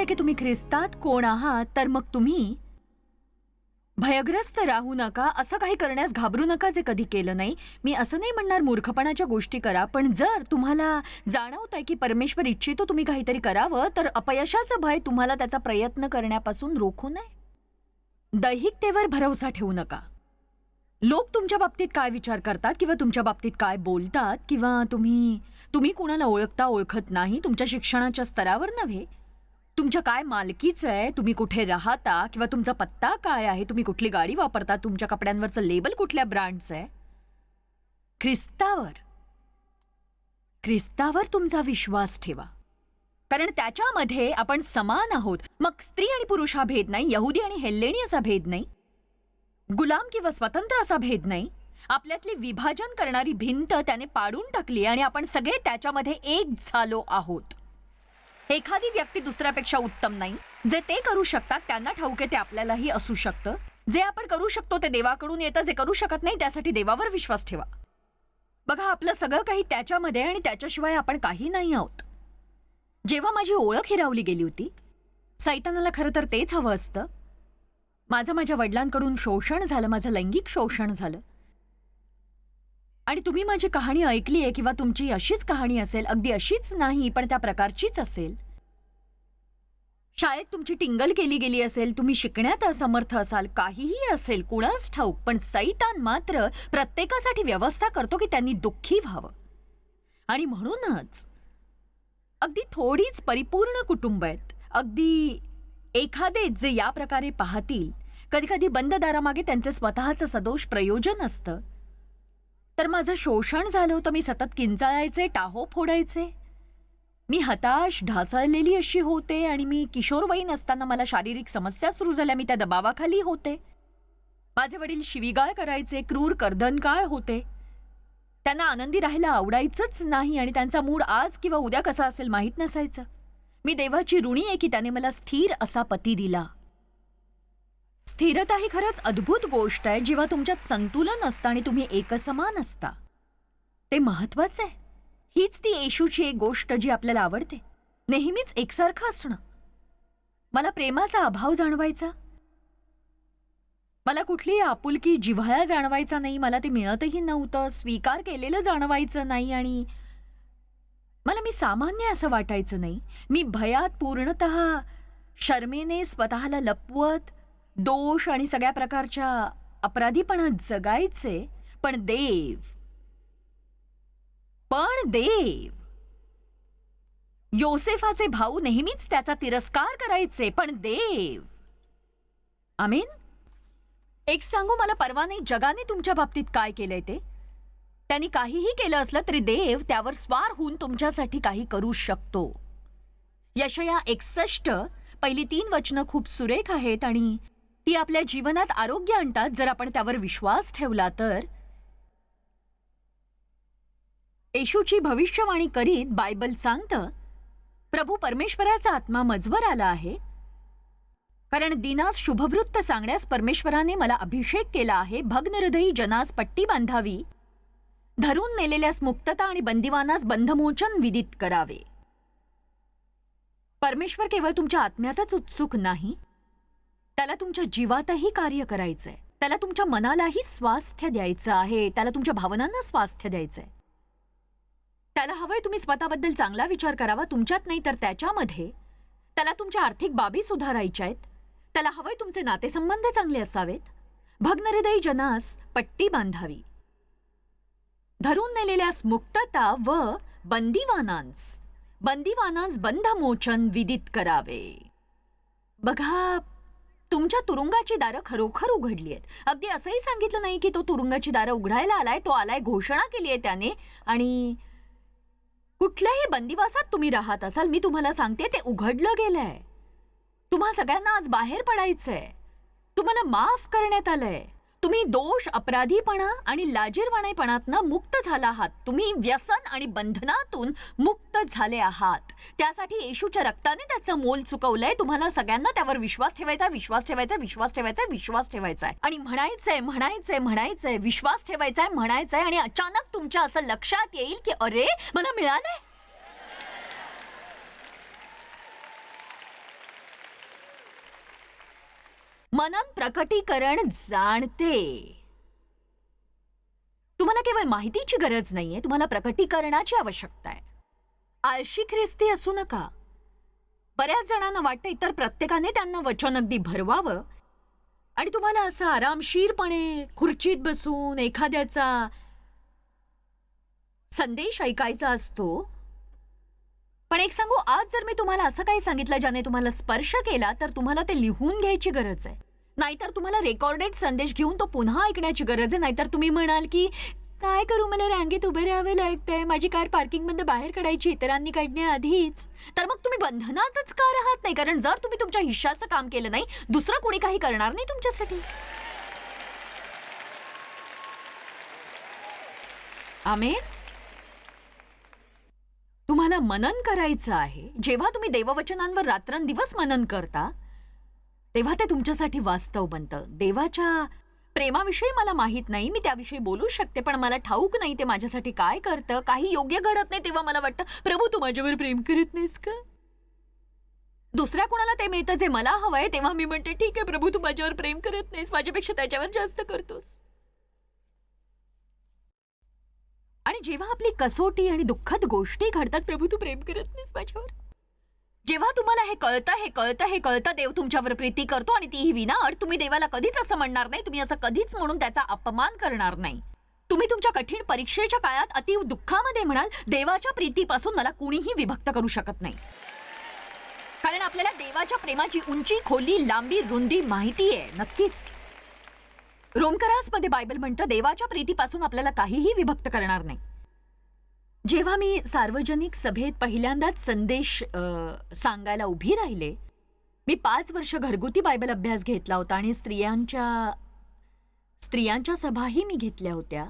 की तुम्ही ख्रिस्तात कोण आहात, तर मग तुम्ही भयग्रस्त राहू नका, असं काही करण्यास घाबरू नका जे कधी केलं नाही. मी असं नाही म्हणणार मूर्खपणाच्या गोष्टी करा, पण जर तुम्हाला जाणवतंय की परमेश्वर इच्छितो तुम्ही काहीतरी करावं, तर अपयशाचं भय तुम्हाला त्याचा प्रयत्न करण्यापासून रोखू नये. दैहिकतेवर भरवसा ठेवू नका. लोक तुमच्या बाबतीत काय विचार करतात किंवा तुमच्या बाबतीत काय बोलतात, किंवा तुम्ही कुणाला ओळखता ओळखत नाही, तुमच्या शिक्षणाच्या स्तरावर नव्हे, तुमच्या काय मालकीचं आहे, तुम्ही कुठे राहता किंवा तुमचा पत्ता काय आहे, तुम्ही कुठली गाडी वापरता, तुमच्या कपड्यांवरचं लेबल कुठल्या ब्रँडचं आहे. ख्रिस्तावर तुमचा विश्वास ठेवा, कारण त्याच्यामध्ये आपण समान आहोत. मग स्त्री आणि पुरुष हा भेद नाही, यहुदी आणि हेल्लेणी असा भेद नाही, गुलाम किंवा स्वतंत्र असा भेद नाही. आपल्यातली विभाजन करणारी भिंत त्याने पाडून टाकली आणि आपण सगळे त्याच्यामध्ये एक झालो आहोत. एखादी व्यक्ती दुसऱ्यापेक्षा उत्तम नाही. जे ते करू शकतात त्यांना ठाऊक आहे ते आपल्यालाही असू शकतं. जे आपण करू शकतो ते देवाकडून येतं, जे करू शकत नाही त्यासाठी देवावर विश्वास ठेवा. बघा, आपलं सगळं काही त्याच्यामध्ये आणि त्याच्याशिवाय आपण काही नाही आहोत. जेव्हा माझी ओळख हिरावली गेली होती, सैतानाला खरं तर तेच हवं असतं. माझ्या वडिलांकडून शोषण झालं, माझं लैंगिक शोषण झालं. आणि तुम्ही माझी कहाणी ऐकली आहे किंवा तुमची अशीच कहाणी असेल, अगदी अशीच नाही पण त्या प्रकारचीच असेल. शाळेत तुमची टिंगल केली गेली असेल, तुम्ही शिकण्यात असमर्थ असाल, काहीही असेल, कुणास ठाऊक. पण सैतान मात्र प्रत्येकासाठी व्यवस्था करतो की त्यांनी दुःखी व्हावं. आणि म्हणूनच अगदी थोडीच परिपूर्ण कुटुंब आहेत, अगदी एखादे जे या प्रकारे पाहतील. कधी कधी बंद दारामागे त्यांचे स्वतःचं सदोष प्रयोजन असतं. तर माझं शोषण झालं होतं, मी सतत किंचाळायचे, टाहो फोडायचे, मी हताश ढासळलेली अशी होते. आणि मी किशोरवयीन असताना मला शारीरिक समस्या सुरू झाल्या, मी त्या दबावाखाली होते. माझे वडील शिवीगाळ करायचे, क्रूर कर्दनकाळ होते. त्यांना आनंदी राहायला आवडायचंच नाही आणि त्यांचा मूड आज किंवा उद्या कसा असेल माहीत नसायचं. मी देवाची ऋणी आहे की त्याने मला स्थिर असा पती दिला. स्थिरता ही खरंच अद्भुत गोष्ट आहे जेव्हा तुमच्यात संतुलन असतं आणि तुम्ही एकसमान असता. ते महत्वाचं आहे. हीच ती येशूची एक गोष्ट जी आपल्याला आवडते, नेहमीच एकसारखं असणं. मला प्रेमाचा अभाव जाणवायचा, मला कुठली आपुलकी जिव्हाळा जाणवायचा नाही, मला ते मिळतही नव्हतं, स्वीकार केलेलं जाणवायचं नाही. आणि मला मी सामान्य असं वाटायचं नाही. मी भयात पूर्णतः शर्मेने स्वतःला लपवत दोष आणि सगळ्या प्रकारच्या अपराधीपणात जगायचे. पण देव योसेफाचे भाऊ नेहमीच त्याचा तिरस्कार करायचे, पण देव. आमेन. एक सांगू, मला परवा नाही जगाने तुमच्या बाबतीत काय केलंय ते. त्यांनी काहीही केलं असलं तरी देव त्यावर स्वार होऊन तुमच्यासाठी काही करू शकतो. यशया 61 पहिली 3 वचनं खूप सुरेख आहेत आणि ती आपल्या जीवनात आरोग्य आणतात जर आपण त्यावर विश्वास ठेवला तर. येशूची भविष्यवाणी करीत बायबल सांगतं, प्रभू परमेश्वराचा आत्मा मजवर आला आहे, कारण दिनास शुभवृत्त सांगण्यास परमेश्वराने मला अभिषेक केला आहे. भग्न हृदयी जनास पट्टी बांधावी, धरून नेलेल्यास मुक्तता आणि बंदिवानास बंधमोचन विदित करावे. परमेश्वर केवळ तुमच्या आत्म्यातच उत्सुक नाही, त्याला तुमच्या जीवातही कार्य करायचंय. त्याला तुमच्या मनालाही स्वास्थ्य द्यायचं आहे, त्याला तुमच्या भावनांना स्वास्थ्य द्यायचंय. त्याला हवंय तुम्ही स्वतःबद्दल चांगला विचार करावा, तुमच्यात नाही तर त्याच्यामध्ये. त्याला तुमच्या आर्थिक बाबी सुधारायच्या आहेत, त्याला हवंय तुमचे नातेसंबंध चांगले असावेत. भग्न हृदयी जनास पट्टी बांधावी, धरून नेलेल्यास मुक्तता व बंदिवानांस बंधमोचन विदित करावे. बघा, तुमच्या तुरुंगाची दारं खरोखर उघडली आहेत. अगदी असंही सांगितलं नाही की तो तुरुंगाची दारं उघडायला आलाय, तो आलाय, घोषणा केली आहे त्याने. आणि कुठल्याही बंदिवासात तुम्ही राहत असाल, मी तुम्हाला सांगते ते उघडलं गेलंय. तुम्हा सगळ्यांना आज बाहेर पडायचंय. तुम्हाला माफ करण्यात आलंय. तुम्ही दोष, अपराधीपणा आणि लाजिरवाणेपणातनं मुक्त झाला आहात. तुम्ही व्यसन आणि बंधनातून मुक्त झाले आहात. त्यासाठी येशूच्या रक्ताने त्याचं मोल चुकवलंय. तुम्हाला सगळ्यांना त्यावर विश्वास ठेवायचा, विश्वास ठेवायचा, विश्वास ठेवायचा, विश्वास ठेवायचा आहे. आणि म्हणायचंय, विश्वास ठेवायचाय, म्हणायचंय. आणि अचानक तुमच्या असं लक्षात येईल की अरे, मला मिळालंय. मनन प्रकटीकरण जाणते. तुम्हाला केवळ माहितीची गरज नाहीये, तुम्हाला प्रकटीकरणाची आवश्यकता आहे. आळशी ख्रिस्ती असू नका. बऱ्याच जणांना वाटतं इतर प्रत्येकाने त्यांना वचन अगदी भरवावं आणि तुम्हाला असं आरामशीरपणे खुर्चीत बसून एखाद्याचा संदेश ऐकायचा असतो. पण एक सांगू, आज जर मी तुम्हाला असं काही सांगितलं ज्याने तुम्हाला स्पर्श केला, तर तुम्हाला ते लिहून घ्यायची गरज आहे. नाहीतर तुम्हाला रेकॉर्डेड संदेश घेऊन तो पुन्हा ऐकण्याची गरज आहे. नाहीतर तुम्ही म्हणाल की काय करू, मला रांगेत उभे राहावे लागतंय, माझी कार पार्किंगमध्ये बाहेर काढायची इतरांनी काढण्याआधीच. तर मग तुम्ही बंधनातच का राहत नाही? कारण जर तुम्ही तुमच्या हिश्श्याचं काम केलं नाही, दुसरं कोणी काही करणार नाही तुमच्यासाठी. आमेन. तुम्हाला मनन करायचं आहे. जेव्हा तुम्ही देववचनांवर रात्रंदिवस मनन करता, तेव्हा ते तुमच्यासाठी वास्तव बनतं. देवाच्या प्रेमाविषयी मला माहित नाही, मी त्याविषयी बोलू शकते, पण मला ठाऊक नाही ते माझ्यासाठी काय करतं. काही योग्य घडत नाही तेव्हा मला वाटतं, प्रभू तू माझ्यावर प्रेम करत नाहीस का? दुसऱ्या कोणाला ते मिळतं जे मला हवंय, तेव्हा मी म्हणते ठीक आहे प्रभू, तू माझ्यावर प्रेम करत नाहीस, माझ्यापेक्षा त्याच्यावर जास्त करतोस. आणि जेव्हा आपली कसोटी आणि दुःखद गोष्टी घडतात, प्रभू तू प्रेम करत नाहीस माझ्यावर. जेव्हा तुम्हाला हे कळतं, देव तुमच्यावर प्रीती करतो आणि तीही विनाअट. तुम्ही देवाला कधीच असं म्हणणार नाही, तुम्ही असं कधीच म्हणून त्याचा अपमान करणार नाही. तुम्ही तुमच्या कठीण परीक्षेच्या काळात अतीव दुःखामध्ये म्हणाल, देवाच्या प्रीतीपासून मला कुणीही विभक्त करू शकत नाही. कारण आपल्याला देवाच्या प्रेमाची उंची, खोली, लांबी, रुंदी माहिती आहे. नक्कीच रोमकरासमध्ये बायबल म्हणतं, देवाच्या प्रीतीपासून आपल्याला काहीही विभक्त करणार नाही. जेव्हा मी सार्वजनिक सभेत पहिल्यांदाच संदेश सांगायला उभी राहिले, मी 5 वर्ष घरगुती बायबल अभ्यास घेतला होता आणि स्त्रियांच्या सभाही मी घेतल्या होत्या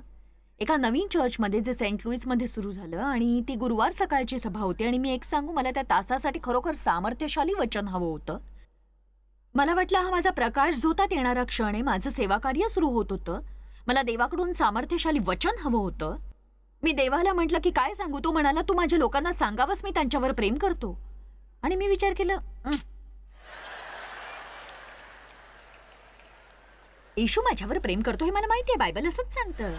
एका नवीन चर्चमध्ये जे सेंट लुईसमध्ये सुरू झालं. आणि ती गुरुवार सकाळची सभा होती. आणि मी एक सांगू, मला त्या तासासाठी खरोखर सामर्थ्यशाली वचन हवं होतं. मला वाटलं हा माझा प्रकाश झोतात येणारा क्षण आहे, माझं सेवाकार्य सुरू होत होतं, मला देवाकडून सामर्थ्यशाली वचन हवं होतं. मी देवाला म्हटलं की काय सांगू. तो म्हणाला, तू माझ्या लोकांना सांगावंस मी त्यांच्यावर प्रेम करतो. आणि मी विचार केला, येशू माझ्यावर प्रेम करतो हे मला माहितीये, बायबल असंच सांगतं.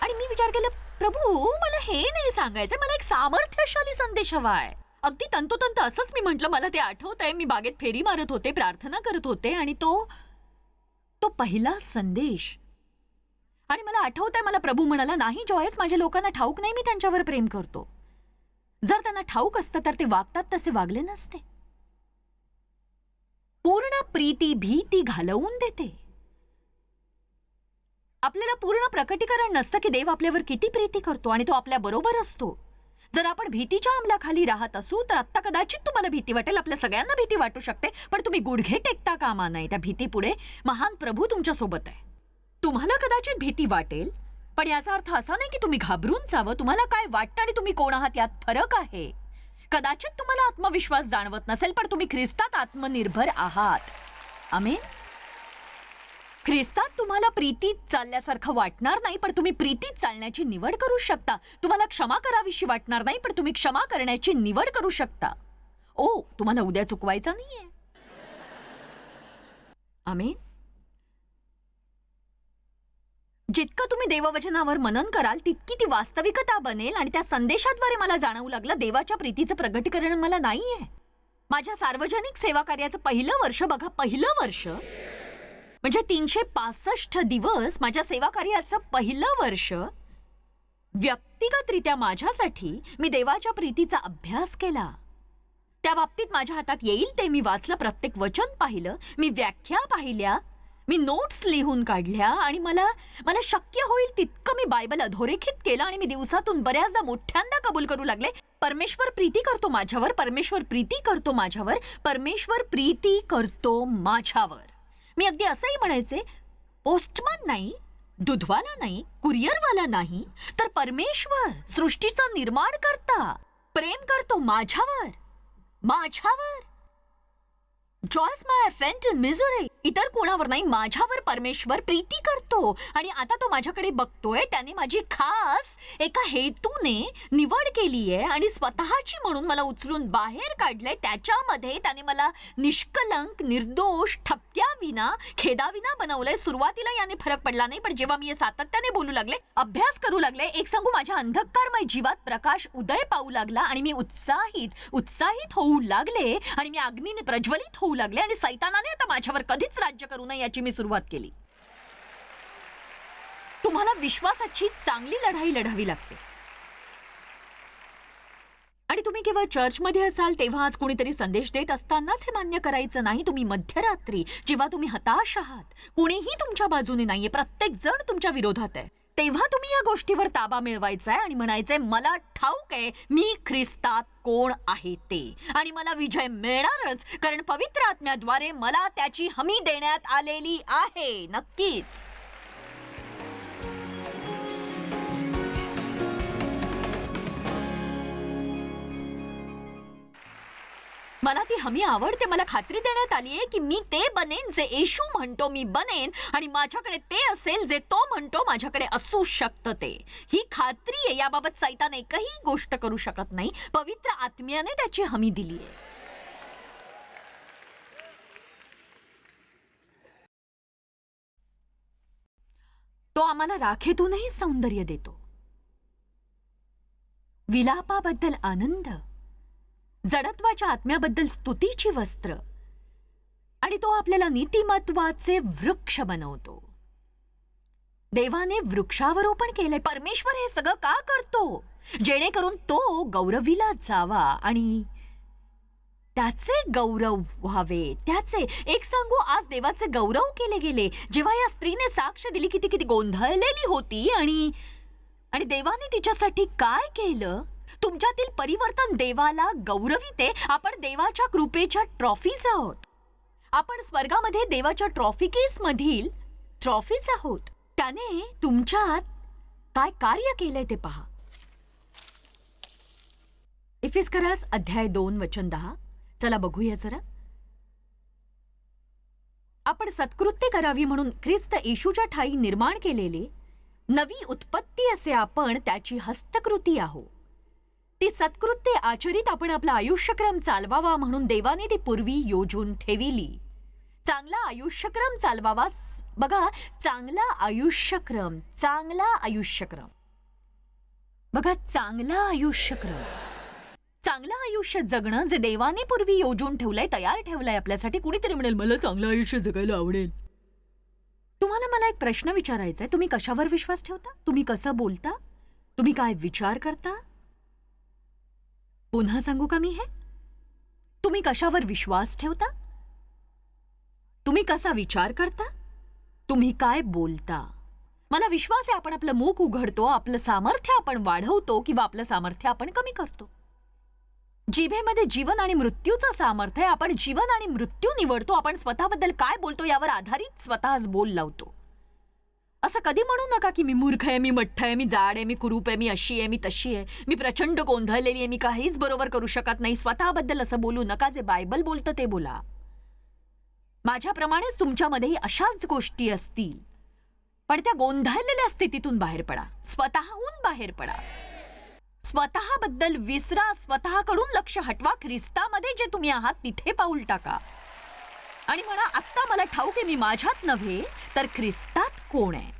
आणि मी विचार केला, प्रभू मला हे नाही सांगायचं, मला एक सामर्थ्यशाली संदेश हवाय. अगदी तंतोतंत असंच मी म्हटलं. मला ते आठवतंय, मी बागेत फेरी मारत होते, प्रार्थना करत होते आणि तो पहिला संदेश. आणि मला आठवतंय, मला प्रभू म्हणाला, नाही जॉयस, माझ्या लोकांना ठाऊक नाही मी त्यांच्यावर प्रेम करतो. जर त्यांना ठाऊक असतं तर ते वागतात तसे वागले नसते. पूर्ण प्रीती भीती घालवून देते. आपल्याला पूर्ण प्रकटीकरण नसतं की देव आपल्यावर किती प्रीती करतो आणि तो आपल्या बरोबर असतो. जर आपण भीतीच्या अंमलाखाली राहत असू तर आत्ता कदाचित तुम्हाला भीती वाटेल, आपल्या सगळ्यांना भीती वाटू शकते, पण तुम्ही गुडघे टेकता कामा नये. त्या भीतीपुढे महान प्रभू तुमच्या सोबत आहे. तुम्हाला कदाचित भीती वाटेल, पण याचा अर्थ असा नाही की तुम्ही घाबरून जावं. तुम्हाला काय वाटतं आणि तुम्ही कोण आहात यात फरक आहे. कदाचित तुम्हाला आत्मविश्वास जाणवत नसेल, पण तुम्ही ख्रिस्तात आत्मनिर्भर आहात. आमेन. ख्रिस्तात तुम्हाला प्रीतीत चालल्यासारखं वाटणार नाही, पण तुम्ही प्रीतीत चालण्याची निवड करू शकता. तुम्हाला क्षमा करावीशी वाटणार नाही, पण तुम्ही क्षमा करण्याची निवड करू शकता. तुम्हाला उद्या चुकवायचा नाहीये. आमेन. जितकं तुम्ही देववचनावर मनन कराल तितकी ती वास्तविकता बनेल. आणि त्या संदेशाद्वारे मला जाणवू लागलं, देवाच्या प्रीतीचं प्रगटीकरण मला नाहीये. माझ्या सार्वजनिक सेवा कार्याचं पहिलं वर्ष बघा, पहिलं वर्ष म्हणजे 365 दिवस माझ्या सेवा कार्याचं पहिलं वर्ष व्यक्तिगतरित्या माझ्यासाठी मी देवाच्या प्रीतीचा अभ्यास केला. त्या बाबतीत माझ्या हातात येईल ते मी वाचलं, प्रत्येक वचन पाहिलं, मी व्याख्या पाहिल्या, मी नोट्स लिहून काढल्या आणि मला शक्य होईल तितकं मी बायबल अधोरेखित केलं. आणि मी दिवसातून बऱ्याचदा मोठ्यांदा कबूल करू लागले, परमेश्वर प्रीती करतो माझ्यावर, परमेश्वर प्रीती करतो माझ्यावर, परमेश्वर प्रीती करतो माझ्यावर. मी अगदी असंही म्हणायचे, पोस्टमन नाही, दूधवाला नाही, कुरिअरवाला नाही, तर परमेश्वर सृष्टीचा निर्माण करता प्रेम करतो माझ्यावर. जॉयस मायर फेंटन मिझुरी इतर कोणावर नाही, माझ्यावर परमेश्वर प्रीती करतो. आणि आता तो माझ्याकडे बघतोय. त्याने माझी खास एका हेतूने निवड केली आहे आणि स्वतःची म्हणून मला उचलून बाहेर काढलंय. त्याच्यामध्ये त्याने मला निष्कलंक, निर्दोष, ठपक्याविना, खेदाविना बनवलंय. सुरुवातीला याने फरक पडला नाही, पण जेव्हा मी सातत्याने बोलू लागले, अभ्यास करू लागले, एक सांगू, माझ्या अंधकारमय जीवात प्रकाश उदय पाहू लागला आणि मी उत्साहित होऊ लागले आणि मी अग्नीने प्रज्वलित होऊ लागले आणि सैतानाने आता माझ्यावर कधीच राज्य करू नये याची मी सुरुवात केली. तुम्हाला विश्वासाची चांगली लढाई लढावी लागते. आणि तुम्ही केवळ चर्चमध्ये असाल तेव्हा आज कोणीतरी संदेश देत असतानाच हे मान्य करायचं नाही. तुम्ही मध्यरात्री जेव्हा तुम्ही हताश आहात, कोणीही तुमच्या बाजूने नाहीये, प्रत्येक जण तुमच्या विरोधात आहे, तेव्हा तुम्ही या गोष्टीवर ताबा मिळवायचा आहे आणि म्हणायचंय, मला ठाऊक आहे मी ख्रिस्तात कोण आहे ते, आणि मला विजय मिळणारच, कारण पवित्र आत्म्याद्वारे मला त्याची हमी देण्यात आलेली आहे. नक्कीच. मला ती हमी आवडते. मला खात्री देण्यात आली आहे की मी ते बनेन जे येशू म्हणतो मी बनेन, आणि माझ्याकडे ते असेल जे तो म्हणतो माझ्याकडे असू शकतं ते. ही खात्री आहे. याबाबत सैतान एकही गोष्ट करू शकत नाही. पवित्र आत्म्याने त्याची हमी दिली आहे. तो आम्हाला राखेतूनही सौंदर्य देतो, विलापाबद्दल आनंद, जडत्वाच्या आत्म्याबद्दल स्तुतीची वस्त्र, आणि तो आपल्याला नीतिमत्वाचे वृक्ष बनवतो. देवाने वृक्षारोपण केलंय. परमेश्वर हे सगळं का करतो? जेणेकरून तो गौरविला जावा आणि त्याचे गौरव व्हावे. त्याचे एक सांगू, आज देवाचे गौरव केले गेले. जेव्हा या स्त्रीने साक्ष दिली की ती किती गोंधळलेली होती आणि देवाने तिच्यासाठी काय केलं. तुमच्यातील परिवर्तन देवाला गौरविते. आपण देवाच्या कृपेच्या ट्रॉफीज आहोत. आपण स्वर्गामध्ये देवाच्या ट्रॉफिकेस मधील ट्रॉफीज आहोत. त्याने तुमच्यात काय कार्य केलंय ते पहा. इफिस्करास अध्याय 2 वचन 10. चला बघूया जरा. आपण सत्कृत्य करावी म्हणून ख्रिस्त येशूच्या ठाई निर्माण केलेले नवी उत्पत्ती असे आपण त्याची हस्तकृती आहोत. ती सत्कृत्ये आचरित आपण आपला आयुष्यक्रम चालवावा म्हणून देवाने ती पूर्वी योजून ठेविली. चांगला आयुष्यक्रम चालवावा. बघा, चांगला आयुष्यक्रम बघा, चांगला आयुष्य जगणं जे देवाने पूर्वी योजून ठेवलंय, तयार ठेवलंय आपल्यासाठी. कुणीतरी म्हणेल, मला चांगलं आयुष्य जगायला आवडेल. तुम्हाला मला एक प्रश्न विचारायचा आहे. तुम्ही कशावर विश्वास ठेवता? तुम्ही कसं बोलता? तुम्ही काय विचार करता? पुन्हा सांगू का मी हे? तुम्ही कशावर विश्वास ठेवता? तुम्ही कसा विचार करता? तुम्ही काय बोलता? मला विश्वास आहे आपण आपलं मुख उघडतो, आपलं सामर्थ्य आपण वाढवतो किंवा आपलं सामर्थ्य आपण कमी करतो. जिभेमध्ये जीवन आणि मृत्यूचं सामर्थ्य आहे. आपण जीवन आणि मृत्यू निवडतो. आपण स्वतःबद्दल काय बोलतो यावर आधारित स्वतःच बोल लावतो. असं कधी म्हणू नका की मी मूर्ख आहे, मी मठ्ठ आहे, मी जाड आहे, मी कुरूप आहे, मी अशी आहे, मी तशी आहे, मी प्रचंड गोंधळलेली आहे, मी काहीच बरोबर करू शकत नाही. स्वतःबद्दल असं बोलू नका. जे बायबल बोलतं ते बोला. माझ्याप्रमाणेच तुमच्यामध्येही अशाच गोष्टी असतील, पण त्या गोंधळलेल्या स्थितीतून बाहेर पडा. स्वतःहून बाहेर पडा. स्वतःबद्दल विसरा. स्वतःकडून लक्ष हटवा. ख्रिस्तामध्ये जे तुम्ही आहात तिथे पाऊल टाका आणि म्हणा, आत्ता मला ठाऊक आहे मी माझ्यात नव्हे तर ख्रिस्तात कोण आहे.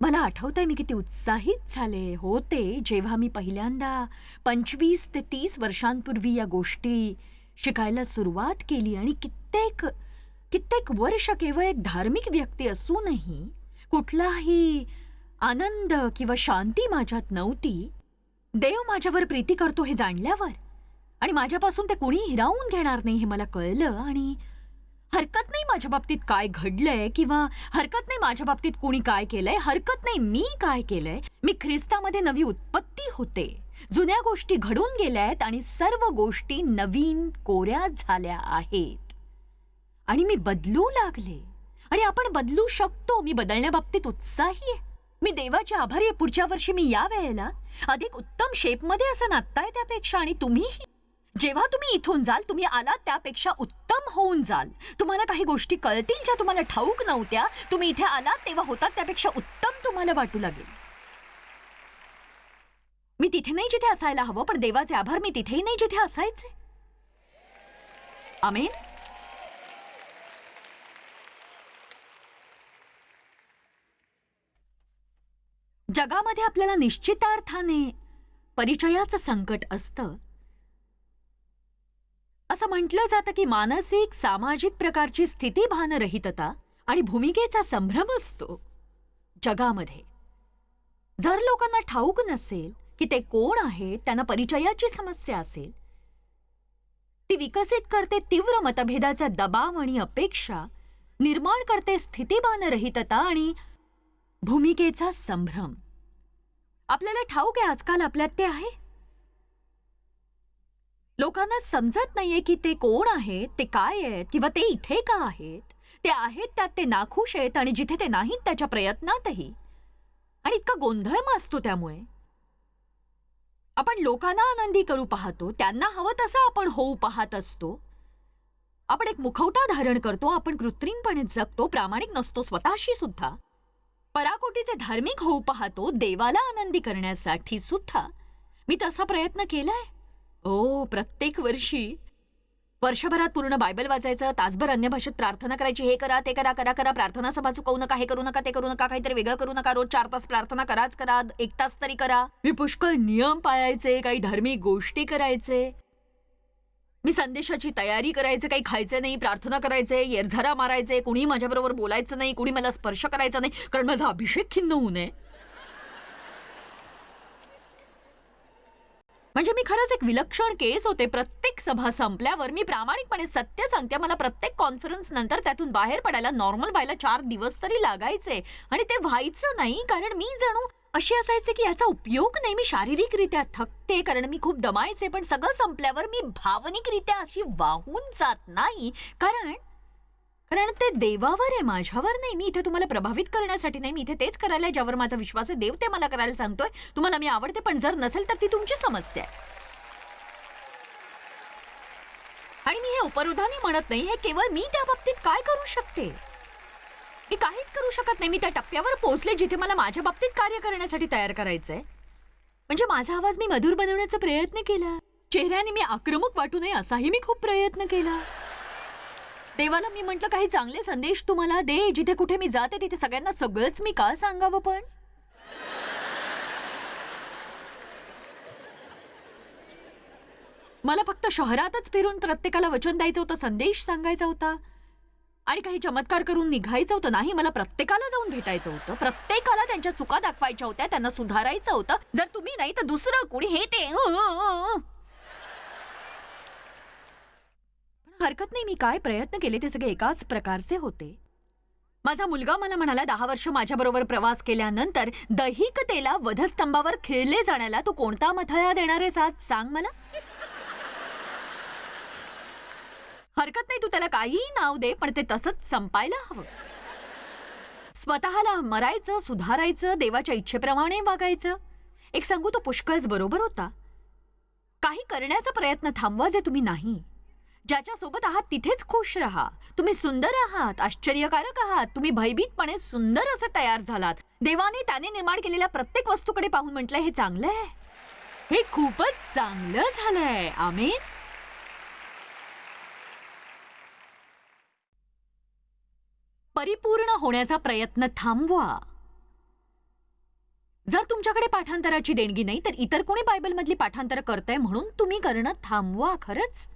मला आठवतंय मी किती उत्साहित झाले होते जेव्हा मी पहिल्यांदा 25 ते 30 वर्षांपूर्वी या गोष्टी शिकायला सुरुवात केली. आणि कित्येक वर्ष केवळ एक धार्मिक व्यक्ती असूनही कुठलाही आनंद किंवा शांती माझ्यात नव्हती. देव माझ्यावर प्रीती करतो हे जाणल्यावर आणि माझ्यापासून ते कोणी हिरावून घेणार नाही हे मला कळलं. आणि हरकत नाही माझ्या बाबतीत काय घडलंय किंवा हरकत नाही माझ्या बाबतीत कोणी काय केलंय, हरकत नाही मी काय केलंय. मी ख्रिस्तामध्ये नवी उत्पत्ती होते. जुन्या गोष्टी घडून गेल्यात आणि सर्व गोष्टी नवीन कोऱ्या झाल्या आहेत आणि मी बदलू लागले. आणि आपण बदलू शकतो. मी बदलण्याबाबतीत उत्साही आहे. मी देवाचे आभारी आहे. पुढच्या वर्षी मी या वेळेला अधिक उत्तम शेपमध्ये असं नाचताय त्यापेक्षा. आणि तुम्हीही जेव्हा तुम्ही इथून जाल, तुम्ही आलात त्यापेक्षा उत्तम होऊन जाल. तुम्हाला काही गोष्टी कळतील ज्या तुम्हाला ठाऊक नव्हत्या. तुम्ही इथे आलात तेव्हा होतात त्यापेक्षा उत्तम तुम्हाला वाटू लागेल. मी तिथे नाही जिथे असायला हवं, पण देवाचे आभार मी तिथेही नाही जिथे असायचे. आमेन. जगामध्ये आपल्याला निश्चितार्थाने परिचयाचं संकट असतं. असं म्हटलं जातं की मानसिक सामाजिक प्रकारची स्थितीभानरहितता आणि भूमिकेचा संभ्रम असतो जगामध्ये. जर लोकांना ठाऊक नसेल की ते कोण आहेत, त्यांना परिचयाची समस्या असेल, ती विकसित करते तीव्र मतभेदाचा दबाव आणि अपेक्षा, निर्माण करते स्थितीभानरहितता आणि भूमिकेचा संभ्रम. आपल्याला ठाऊक आहे आजकाल आपल्यात ते आहे. लोकांना समजत नाहीये की ते कोण आहेत, ते काय आहेत, किंवा ते इथे का आहेत. ते आहेत त्यात ते नाखुश आहेत आणि जिथे ते नाहीत त्याच्या प्रयत्नातही. आणि इतका गोंधळ माजतो. त्यामुळे आपण लोकांना आनंदी करू पाहतो, त्यांना हवं तसं आपण होऊ पाहत असतो. आपण एक मुखवटा धारण करतो, आपण कृत्रिमपणे जगतो, प्रामाणिक नसतो स्वतःशी सुद्धा. पराकोटीचे धार्मिक होऊ पाहतो, देवाला आनंदी करण्यासाठी सुद्धा. मी तसा प्रयत्न केलाय. प्रत्येक वर्षी वर्षभरात पूर्ण बायबल वाचायचं, तासभर अन्य भाषेत प्रार्थना करायची. हे करा, ते करा, करा करा, प्रार्थना सभा चुकवू नका, हे करू नका, ते करू नका, काहीतरी वेगळं करू नका, रोज 4 तास प्रार्थना कराच करा, 1 तास तरी करा. मी पुष्कळ नियम पाळायचे, काही धार्मिक गोष्टी करायचे, मी संदेशाची तयारी करायचे, काही खायचे नाही, प्रार्थना करायचे, येरझारा मारायचे, कुणी माझ्याबरोबर बोलायचं नाही, कुणी मला स्पर्श करायचा नाही, कारण माझा अभिषेक खिन्न होऊ नये. म्हणजे मी खरंच एक विलक्षण केस होते. प्रत्येक सभा संपल्यावर मी प्रामाणिकपणे सत्य सांगते, मला प्रत्येक कॉन्फरन्स नंतर त्यातून बाहेर पडायला, नॉर्मल व्हायला 4 दिवस तरी लागायचे. आणि ते व्हायचं नाही कारण मी जणू अशी असायचे की याचा उपयोग नाही. मी शारीरिकरित्या थकते कारण मी खूप दमायचे, पण सगळं संपल्यावर मी भावनिकरित्या अशी वाहून जात नाही, कारण ते देवावर आहे, माझ्यावर नाही. मी इथे तुम्हाला प्रभावित करण्यासाठी नाही, मी इथे तेच करायला ज्यावर माझा विश्वास आहे. देव ते मला करायला सांगतोय. तुम्हाला मी आवडते, पण जर नसेल तर ती तुमची समस्या आहे. आणि मी हे उपरोधाने म्हणत नाही, हे केवळ मी त्या बाबतीत काय करू शकते. मी काहीच करू शकत नाही. मी त्या टप्प्यावर पोहोचले जिथे मला माझ्या बाबतीत कार्य करण्यासाठी तयार करायचंय. म्हणजे माझा आवाज मी मधुर बनवण्याचा प्रयत्न केला, चेहऱ्याने मी आक्रमक वाटू नये असाही मी खूप प्रयत्न केला. देवाला मी म्हटलं काही चांगले संदेश तुम्हाला दे, जिथे कुठे मी जाते तिथे सगळ्यांना सगळंच मी का सांगावं. पण मला फक्त शहरातच फिरून प्रत्येकाला वचन द्यायचं होतं, संदेश सांगायचा होता आणि काही चमत्कार करून निघायचं होतं. नाही, मला प्रत्येकाला जाऊन भेटायचं होतं, प्रत्येकाला त्यांच्या चुका दाखवायच्या होत्या, त्यांना सुधारायचं होतं. जर तुम्ही नाही तर दुसरं कोणी, हे ते. हरकत नाही, मी काय प्रयत्न केले ते सगळे एकाच प्रकारचे होते. माझा मुलगा मला म्हणाला, 10 वर्ष माझ्याबरोबर प्रवास केल्यानंतर दैहिकतेला वधस्तंभावर खिळले जाण्याला तू कोणता मथळा देणार आहेस आज, सांग मला. हरकत नाही, तू त्याला काहीही नाव दे, पण ते तसंच संपायला हवं. स्वतःला मरायचं, सुधारायचं, देवाच्या इच्छेप्रमाणे वागायचं. एक सांगू, तो पुष्कळच बरोबर होता. काही करण्याचा प्रयत्न थांबवा जे तुम्ही नाही. ज्याच्या सोबत आहात तिथेच खुश राहा. तुम्ही सुंदर आहात, आश्चर्यकारक आहात, तुम्ही भयभीतपणे सुंदर असे तयार झालात. देवाने त्याने निर्माण केलेल्या प्रत्येक वस्तूकडे पाहून म्हटलंय, हे चांगलं आहे, हे खूपच चांगलं झालंय. आमेन. परिपूर्ण होण्याचा प्रयत्न थांबवा. जर तुमच्याकडे पाठांतराची देणगी नाही तर इतर कोणी बायबलमधली पाठांतर करतंय म्हणून तुम्ही करणं थांबवा. खरंच.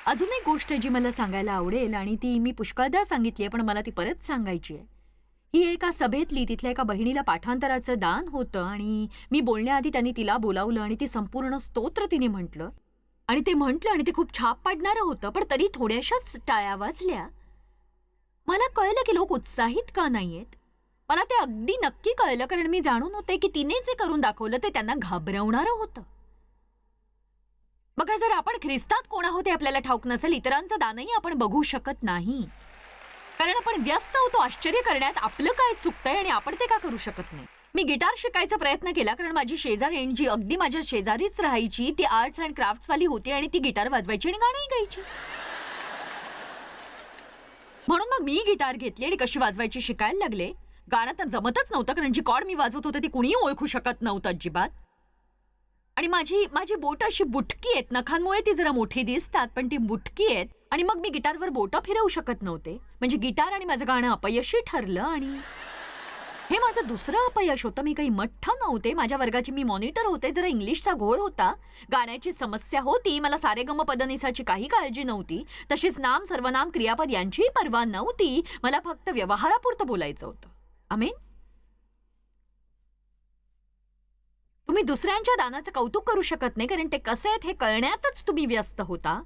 अजून एक गोष्ट जी मला सांगायला आवडेल आणि ती मी पुष्कळदा सांगितलीये, पण मला ती परत सांगायची आहे. ही एका सभेतली तिथल्या एका बहिणीला पाठांतराचं दान होतं आणि मी बोलण्याआधी त्यांनी तिला बोलावलं आणि ती संपूर्ण स्तोत्र तिने म्हटलं आणि ते खूप छाप पाडणारं होतं, पण तरी थोड्याशाच टाळ्या वाजल्या. मला कळलं की लोक उत्साहित का नाहीयेत. मला ते अगदी नक्की कळलं, कारण मी जाणून होते की तिने जे करून दाखवलं ते त्यांना घाबरवणारं होतं. बघा, जर आपण ख्रिस्तात कोण आहोत हे आपल्याला ठाऊक नसेल, इतरांचं दानही आपण बघू शकत नाही, कारण आपण व्यस्त होतो आश्चर्य करण्यात आपलं काय चुकतंय आणि आपण ते का करू शकत नाही. मी गिटार शिकायचा प्रयत्न केला कारण माझी शेजारीण जी अगदी माझ्या शेजारीच राहायची ती आर्ट्स अँड क्राफ्ट्स वाली होती आणि ती गिटार वाजवायची आणि गाणंही गायची. म्हणून मग मी गिटार घेतली आणि कशी वाजवायची शिकायला लागले. गाणं तर जमतच नव्हतं कारण जी कॉर्ड मी वाजवत होते ती कुणीही ओळखू शकत नव्हतं अजिबात. आणि माझी माझी बोट अशी बुटकी आहेत, नखांमुळे ती जरा मोठी दिसतात पण ती बुटकी आहेत. आणि मग मी गिटारवर बोटं फिरवू शकत नव्हते. म्हणजे गिटार आणि माझं गाणं अपयशी ठरलं आणि हे माझं दुसरं अपयश होतं. मी काही मठ्ठ नव्हते. माझ्या वर्गाची मी मॉनिटर होते. जरा इंग्लिशचा घोळ होता, गाण्याची समस्या होती, मला सारेगम पदनिसाची काही काळजी नव्हती, तशीच नाम सर्वनाम क्रियापद यांचीही पर्वा नव्हती. मला फक्त व्यवहारापुरतं बोलायचं होतं. आमेन. तुम्ही दुसऱ्यांच्या दानाचं कौतुक करू शकत नाही कारण ते कसे आहेत हे कळण्यातच तुम्ही व्यस्त होता.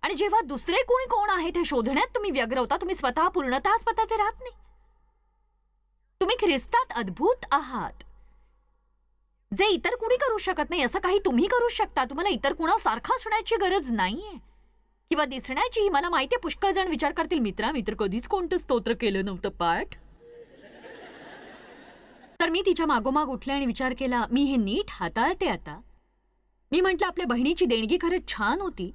आणि जेव्हा दुसरे कोणी कोण आहेत हे शोधण्यात तुम्ही व्यग्र होता, तुम्ही स्वतः पूर्णतः स्वतःचे राहत नाही. तुम्ही ख्रिस्तात अद्भुत आहात. जे इतर कुणी करू शकत नाही असं काही तुम्ही करू शकता. तुम्हाला इतर कुणासारखं असण्याची गरज नाहीये किंवा दिसण्याची. मला माहितीये पुष्कळ जण विचार करतील, मित्र कधीच कोणतं स्तोत्र केलं नव्हतं पाठ. तर मी तिच्या मागोमाग उठले आणि विचार केला, मी हे नीट हाताळते आता. मी म्हटलं आपल्या बहिणीची देणगी खरंच छान होती,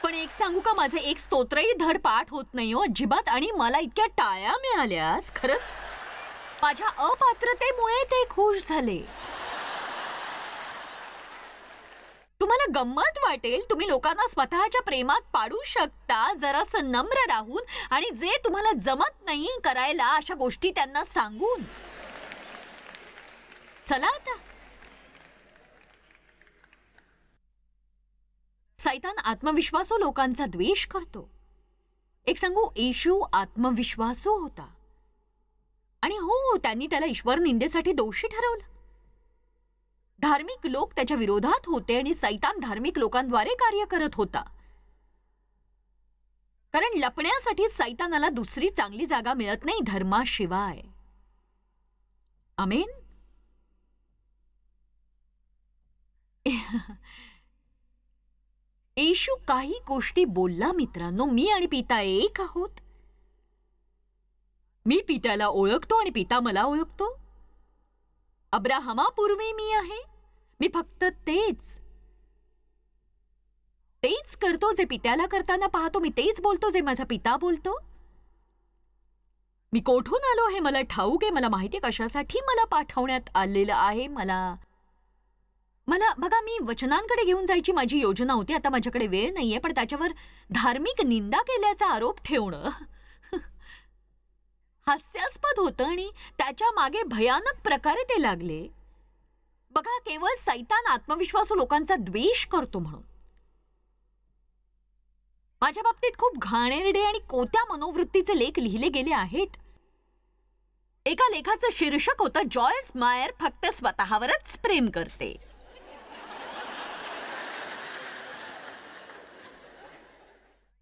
पण एक सांगू का, माझे एक स्तोत्रही धड पाठ होत नाही हो अजिबात. आणि मला इतक्या टाळ्या मिळाल्यास खरंच माझ्या अपात्रतेमुळे ते खुश झाले. तुम्हाला गंमत वाटेल, तुम्ही लोकांना स्वतःच्या प्रेमात पाडू शकता जरासं नम्र राहून आणि जे तुम्हाला जमत नाही करायला अशा गोष्टी त्यांना सांगून. चला आता. सैतान आत्मविश्वासू लोकांचा द्वेष करतो. एक सांगू, येशू आत्मविश्वासू होता आणि हो, त्यांनी त्याला ईश्वर निंदेसाठी दोषी ठरवलं. धार्मिक लोक त्याच्या विरोधात होते आणि सैतान धार्मिक लोकांद्वारे कार्य करत होता. कारण लपण्यासाठी सैतानाला दुसरी चांगली जागा मिळत नाही धर्माशिवाय. आमेन. येशू काही गोष्टी बोलला मित्रांनो. मी आणि पिता एक आहोत. मी पित्याला ओळखतो आणि पिता मला ओळखतो. अब्राहमापूर्वी मी आहे. मी फक्त तेच करतो जे पित्याला करताना पाहतो. मी तेच बोलतो जे माझा पिता बोलतो. मी कोठून आलो हे मला ठाऊक आहे. मला माहिती आहे कशासाठी मला पाठवण्यात आलेलं आहे. मला बघा, मी वचनांकडे घेऊन जायची माझी योजना होती. आता माझ्याकडे वेळ नाहीये, पण त्याच्यावर धार्मिक निंदा केल्याचा आरोप ठेवणं हास्यास्पद होतं आणि त्याच्या मागे भयानक प्रकारे ते लागले. बघा, केवळ सैतान आत्मविश्वासू लोकांचा द्वेष करतो म्हणून. माझ्या बाबतीत खूप घाणेरडे आणि कोत्या मनोवृत्तीचे लेख लिहिले गेले आहेत. एका लेखाचं शीर्षक होतं, जॉयस मायर फक्त स्वतःवरच प्रेम करते.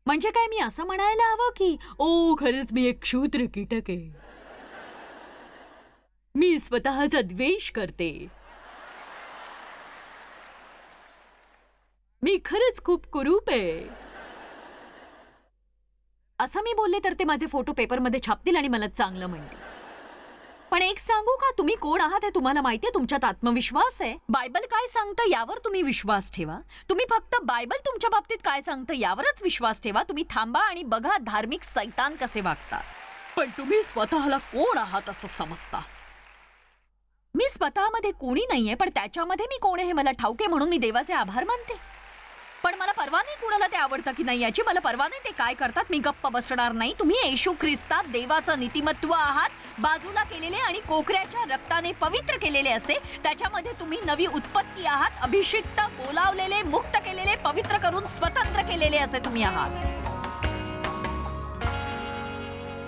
म्हणजे काय, मी असं म्हणायला हवं की ओ खरंच मी एक क्षुद्र कीटक आहे, मी स्वतःचा द्वेष करते, मी खरंच खूप कुरूप आहे, असं मी बोलले तर ते माझे फोटो पेपरमध्ये छापतील आणि मला चांगलं म्हणतील. पण एक सांगू का, तुम्ही कोण आहात हे तुम्हाला माहितीये. तुमच्यात आत्मविश्वास आहे. बायबल काय सांगतं यावर तुम्ही विश्वास ठेवा. तुम्ही फक्त बायबल तुमच्या बाबतीत काय सांगतं यावरच विश्वास ठेवा. तुम्ही थांबा आणि बघा धार्मिक सैतान कसे वागतात. पण तुम्ही स्वतःला कोण आहात असं समजता. मी स्वतःमध्ये कोणी नाहीये, पण त्याच्यामध्ये मी कोण आहे हे मला ठाऊक आहे, म्हणून मी देवाचे आभार मानते. पण मला परवा नाही कुणाला ते आवडतं की नाही याची. मला परवा नाही ते काय करतात. मी गप्प बसणार नाही. तुम्ही येशू ख्रिस्तात देवाचं नीतिमत्व आहात, बाजूला केलेले आणि कोकऱ्याच्या रक्ताने पवित्र केलेले असे. त्याच्यामध्ये तुम्ही नवी उत्पत्ती आहात, अभिषिक्त, बोलावलेले, मुक्त केलेले, पवित्र करून स्वतंत्र केलेले असे तुम्ही आहात.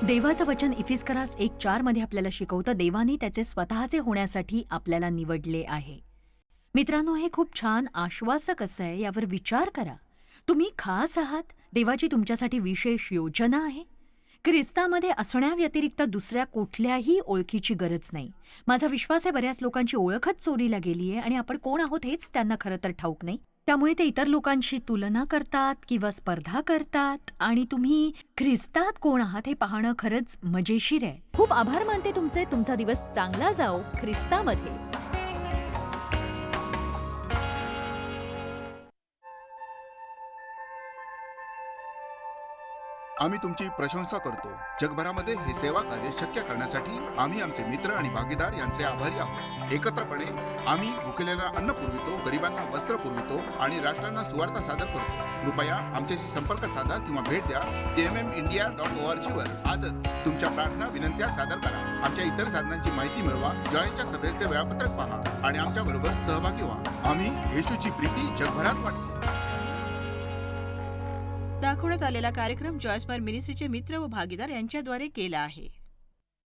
देवाचं वचन इफिस्करास 1:4 मध्ये आपल्याला शिकवतं, देवाने त्याचे स्वतःचे होण्यासाठी आपल्याला निवडले आहे. मित्रांनो, हे खूप छान आश्वासक असं आहे. यावर विचार करा. तुम्ही खास आहात. देवाची तुमच्यासाठी विशेष योजना आहे. ख्रिस्तामध्ये असण्याव्यतिरिक्त दुसऱ्या कुठल्याही ओळखीची गरज नाही. माझा विश्वास आहे बऱ्याच लोकांची ओळखच चोरीला गेली आहे आणि आपण कोण आहोत हेच त्यांना खरं तर ठाऊक नाही. त्यामुळे ते इतर लोकांशी तुलना करतात किंवा स्पर्धा करतात आणि तुम्ही ख्रिस्तात कोण आहात हे पाहणं खरंच मजेशीर आहे. खूप आभार मानते तुमचे. तुमचा दिवस चांगला जाओ ख्रिस्तामध्ये. आम्ही तुमची प्रशंसा करतो. जगभरामध्ये हे सेवा कार्य शक्य करण्यासाठी आम्ही आमचे मित्र आणि भागीदार यांचे आभारी आहोत. एकत्रपणे आम्ही भुकेलेला अन्न पुरवितो, गरिबांना वस्त्र पुरवितो आणि राष्ट्रांना सुवार्ता सादर करतो. कृपया आमच्याशी संपर्क साधा किंवा भेट द्या. tmmindia.org वर आजच तुमच्या प्रार्थना विनंत्या सादर करा. आमच्या इतर साधनांची माहिती मिळवा, जॉयच्या सभेचे वेळापत्रक पहा आणि आमच्या बरोबर सहभागी व्हा. आम्ही येशूची प्रीती जगभरात वाटतो. दाखवण्यात आलेला कार्यक्रम जॉयस्पायर मिनिस्ट्रीचे मित्र व भागीदार यांच्याद्वारे केला आहे.